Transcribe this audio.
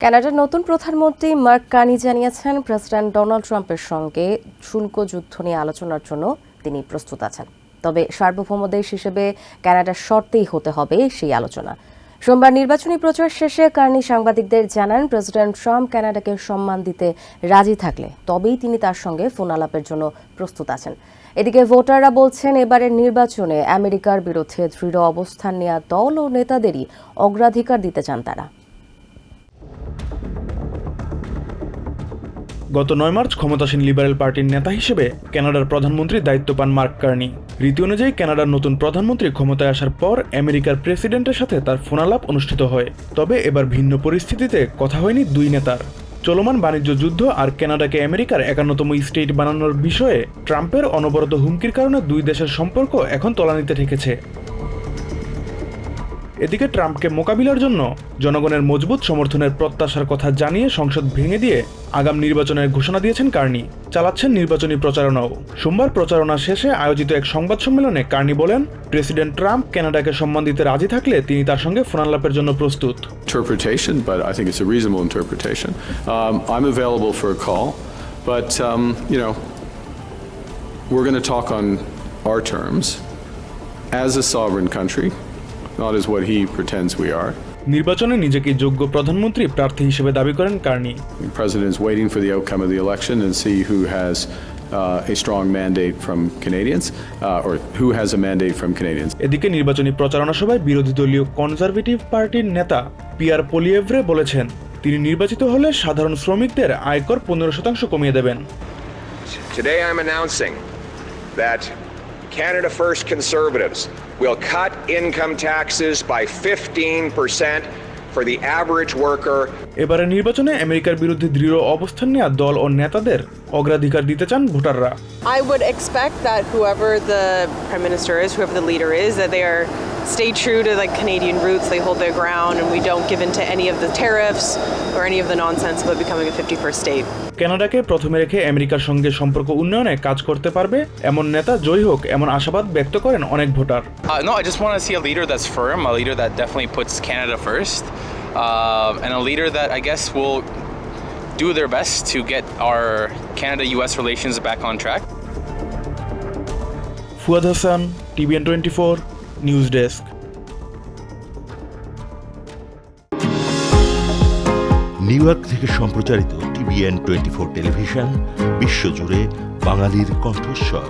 কানাডার নতুন প্রধানমন্ত্রী মার্ক কার্নি জানিয়েছেন, প্রেসিডেন্ট ডোনাল্ড ট্রাম্পের সঙ্গে শুল্ক যুদ্ধ নিয়ে আলোচনার জন্য তিনি প্রস্তুত আছেন। তবে সার্বভৌম দেশ হিসেবে কানাডার শর্তেই হতে হবে সেই আলোচনা। সোমবার নির্বাচনী প্রচার শেষে কার্নি সাংবাদিকদের জানান, প্রেসিডেন্ট ট্রাম্প কানাডাকে সম্মান দিতে রাজি থাকলে তবেই তিনি তার সঙ্গে ফোন আলাপের জন্য প্রস্তুত আছেন। এদিকে ভোটাররা বলছেন, এবারের নির্বাচনে আমেরিকার বিরুদ্ধে দৃঢ় অবস্থান নেওয়া দল ও নেতাদেরই অগ্রাধিকার দিতে চান তারা। গত 9 মার্চ ক্ষমতাসীন লিবারেল পার্টির নেতা হিসেবে কানাডার প্রধানমন্ত্রীর দায়িত্ব পান মার্ক কার্নি। রীতি অনুযায়ী কানাডার নতুন প্রধানমন্ত্রী ক্ষমতায় আসার পর আমেরিকার প্রেসিডেন্টের সাথে তার ফোনালাপ অনুষ্ঠিত হয়। তবে এবার ভিন্ন পরিস্থিতিতে কথা হয়নি দুই নেতার। চলমান বাণিজ্য যুদ্ধ আর কানাডাকে আমেরিকার 51তম স্টেট বানানোর বিষয়ে ট্রাম্পের অনবরত হুমকির কারণে দুই দেশের সম্পর্ক এখন তলানিতে ঠেকেছে। এদিকে ট্রাম্পকে মোকাবিলার জন্য জনগণের মজবুত সমর্থনের প্রত্যাশার কথা জানিয়ে সংসদ ভেঙে দিয়ে আগাম নির্বাচনের ঘোষণা দিয়েছেন কার্নি। চালাচ্ছেন নির্বাচনী প্রচারণাও। সোমবার প্রচারণা শেষে আয়োজিত এক সংবাদ সম্মেলনে কার্নি বলেন, প্রেসিডেন্ট ট্রাম্প কানাডাকে সম্মান দিতে রাজি থাকলে তিনি তার সঙ্গে ফোনালাপের জন্য প্রস্তুত। Interpretation, but I think it's a reasonable interpretation. I'm available for a call, but we're going to talk on our terms as a sovereign country. Not as what he pretends we are. নির্বাচনে নিজেকে যোগ্য প্রধানমন্ত্রী প্রার্থী হিসেবে দাবি করেন Carney. The president is waiting for the outcome of the election and see who has a strong mandate from Canadians or who has a mandate from Canadians. এদিকে নির্বাচনী প্রচারণা সভায় বিরোধী দলীয় কনজারভেটিভ পার্টির নেতা পিয়ার পোলিয়েভ্রে বলেছেন, তিনি নির্বাচিত হলে সাধারণ শ্রমিকদের আয়কর 15% কমিয়ে দেবেন। Today I'm announcing that Canada First Conservatives will cut income taxes by 15% for the average worker. এবারে নির্বাচনে আমেরিকার বিরুদ্ধে দৃঢ় অবস্থান নেওয়া দল ও নেতাদের অগ্রাধিকার দিতে চান ভোটাররা। I would expect that whoever the prime minister is, whoever the leader is, that they stay true to like Canadian roots, they hold their ground, and we don't give in to any of the tariffs or any of the nonsense about becoming a 51st state. কানাডাকে প্রথমে রেখে আমেরিকার সঙ্গে সম্পর্ক উন্নয়নে কাজ করতে পারবে এমন নেতা জয়ী হোক, এমন আশাবাদ ব্যক্ত করেন অনেক voter. No, I just want to see a leader that's firm, a leader that definitely puts Canada first, and a leader that I guess will do their best to get our Canada-US relations back on track. Fuad Hasan, TVN 24 news desk. New York থেকে সম্প্রচারিত TVN 24 television বিশ্বজুড়ে বাঙালির কণ্ঠস্বর।